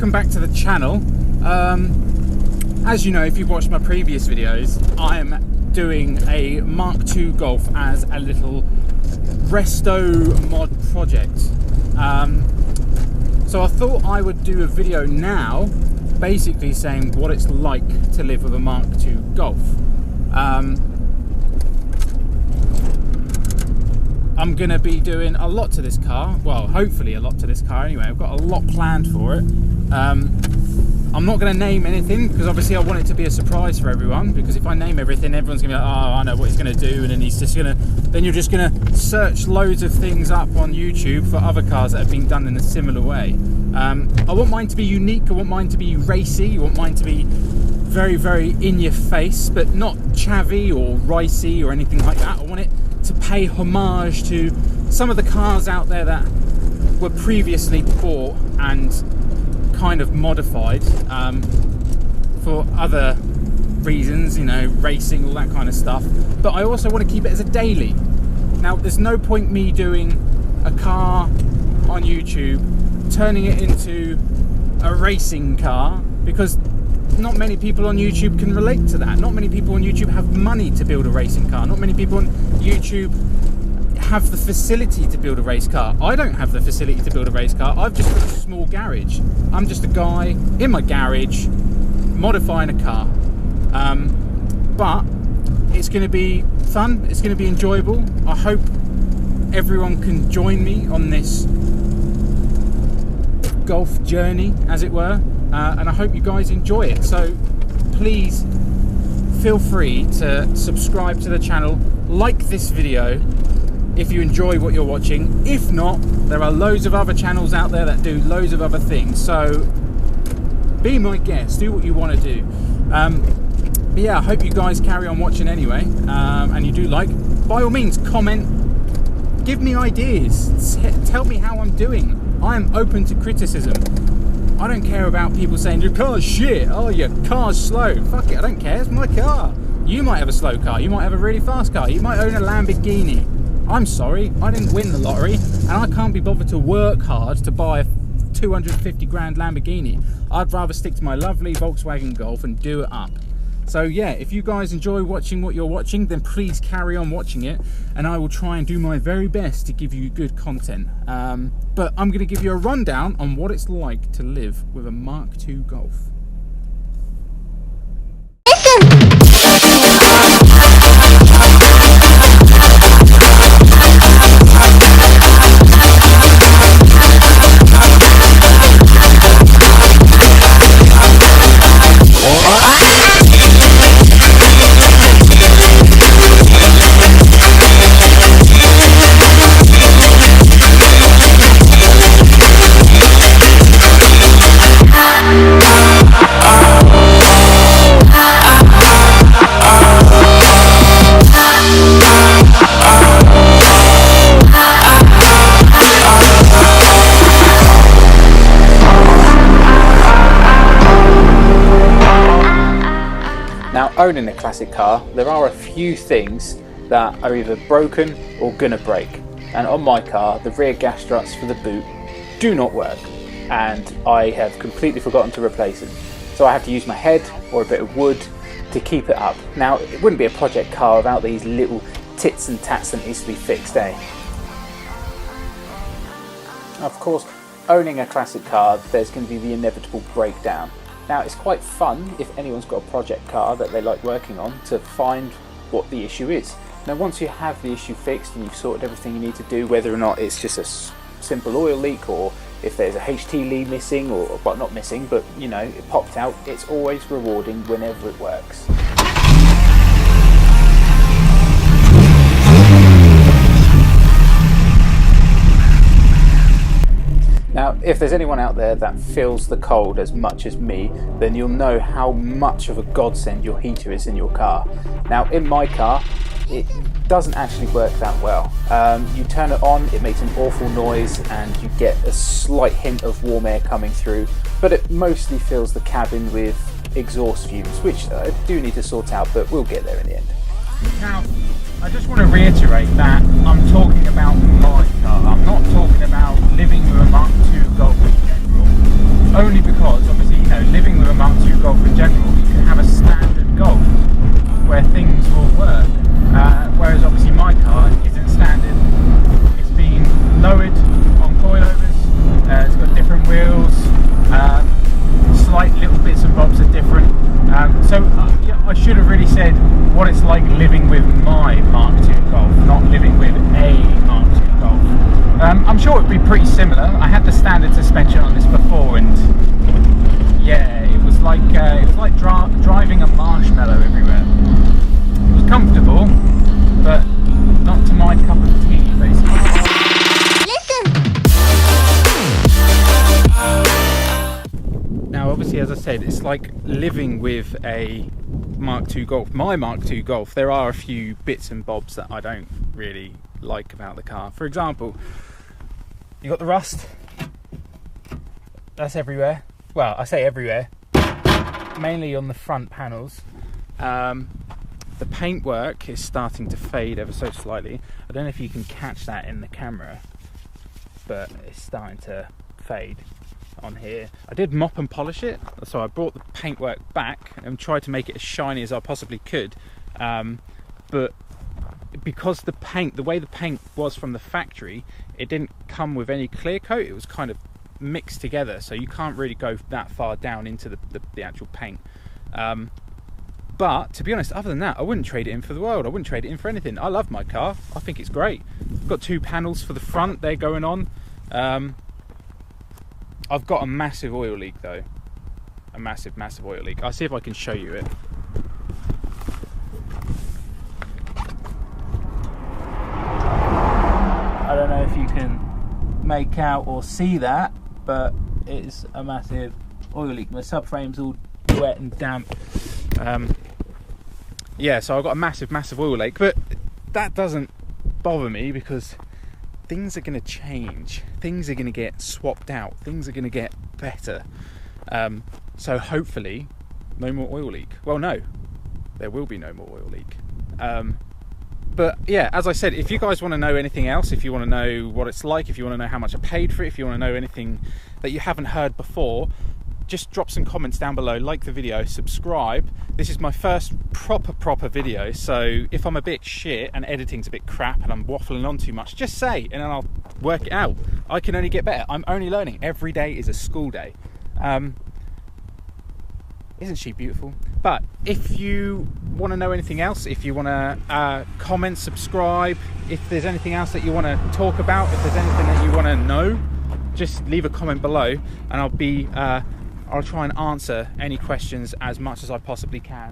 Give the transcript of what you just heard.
welcome back to the channel. As you know, if you've watched my previous videos, I'm doing a Mk2 Golf as a little resto mod project. So I thought I would do a video now basically saying what it's like to live with a Mk2 Golf. I'm going to be doing a lot to this car, well hopefully a lot to this car anyway. I've got a lot planned for it. I'm not going to name anything because obviously I want it to be a surprise for everyone, because if I name everything, everyone's going to be like, oh, I know what he's going to do, and then you're just going to search loads of things up on YouTube for other cars that have been done in a similar way. I want mine to be unique, I want mine to be racy, I want mine to be very, very in your face, but not chavvy or ricey or anything like that. I want it to pay homage to some of the cars out there that were previously bought and kind of modified for other reasons, you know, racing, all that kind of stuff. But I also want to keep it as a daily. Now, there's no point me doing a car on YouTube, turning it into a racing car, because not many people on YouTube can relate to that. Not many people on YouTube have money to build a racing car. Not many people on YouTube have the facility to build a race car. I don't have the facility to build a race car. I've just got a small garage. I'm just a guy in my garage modifying a car. But it's going to be fun. It's going to be enjoyable. I hope everyone can join me on this golf journey, as it were. And I hope you guys enjoy it. So please feel free to subscribe to the channel, like this video if you enjoy what you're watching. If not, there are loads of other channels out there that do loads of other things. So be my guest, do what you want to do. But yeah, I hope you guys carry on watching anyway, and you do like. By all means, comment, give me ideas, tell me how I'm doing. I am open to criticism. I don't care about people saying your car's shit, oh your car's slow. Fuck it, I don't care, it's my car. You might have a slow car, you might have a really fast car, you might own a Lamborghini. I'm sorry, I didn't win the lottery, and I can't be bothered to work hard to buy a 250 grand Lamborghini. I'd rather stick to my lovely Volkswagen Golf and do it up. So yeah, if you guys enjoy watching what you're watching, then please carry on watching it, and I will try and do my very best to give you good content. But I'm going to give you a rundown on what it's like to live with a Mk2 Golf. Now, owning a classic car, there are a few things that are either broken or gonna break. And on my car, the rear gas struts for the boot do not work, and I have completely forgotten to replace them. So I have to use my head or a bit of wood to keep it up. Now, it wouldn't be a project car without these little tits and tats that needs to be fixed, eh? Of course, owning a classic car, there's going to be the inevitable breakdown. Now, it's quite fun, if anyone's got a project car that they like working on, to find what the issue is. Now, once you have the issue fixed and you've sorted everything you need to do, whether or not it's just a simple oil leak, or if there's a HT lead missing, or well, not missing, but you know, it popped out, it's always rewarding whenever it works. Now, if there's anyone out there that feels the cold as much as me, then you'll know how much of a godsend your heater is in your car. Now, in my car, it doesn't actually work that well. You turn it on, it makes an awful noise, and you get a slight hint of warm air coming through, but it mostly fills the cabin with exhaust fumes, which I do need to sort out, but we'll get there in the end. Now, I just want to reiterate that I'm talking about my car. I'm not talking about living with a Mk2 Golf in general. only because obviously, you know, living with a Mark II Golf in general, you can have a standard Golf where things will work, whereas obviously my car isn't standard. It's been lowered on coilovers, it's got different wheels, slight little bits and bobs are different, so I should have really said what it's like living with my Mark II Golf, not living with a Mark II Golf. I'm sure it'd be pretty similar. I had the standard suspension on this before, and yeah, it was like driving a marshmallow everywhere. It was comfortable, but not to my cup of tea, basically. Now, obviously, as I said, it's like living with a Mark II Golf. My Mark II Golf, there are a few bits and bobs that I don't really like about the car. For example, you got the rust. That's everywhere. Well, I say everywhere. Mainly on the front panels. The paintwork is starting to fade ever so slightly. I don't know if you can catch that in the camera, but it's starting to fade on here. I did mop and polish it, so I brought the paintwork back and tried to make it as shiny as I possibly could, but because the way the paint was from the factory, it didn't come with any clear coat. It was kind of mixed together, so you can't really go that far down into the actual paint. But to be honest, other than that, I wouldn't trade it in for the world. I wouldn't trade it in for anything. I love my car. I think it's great. I've got 2 panels for the front, they're going on. I've got a massive oil leak though. A massive oil leak. I'll see if I can show you it. I don't know if you can make out or see that, but it's a massive oil leak. My subframe's all wet and damp. Yeah, so I've got a massive oil leak, but that doesn't bother me because things are going to change. Things are going to get swapped out. Things are going to get better. So hopefully, no more oil leak. Well, no, there will be no more oil leak. But yeah, as I said, if you guys want to know anything else, if you want to know what it's like, if you want to know how much I paid for it, if you want to know anything that you haven't heard before, just drop some comments down below, like the video, subscribe. This is my first proper video, so if I'm a bit shit and editing's a bit crap and I'm waffling on too much, just say, and then I'll work it out. I can only get better. I'm only learning. Every day is a school day. Isn't she beautiful? But if you want to know anything else, if you want to comment, subscribe, if there's anything else that you want to talk about, if there's anything that you want to know, just leave a comment below, and I'll try and answer any questions as much as I possibly can.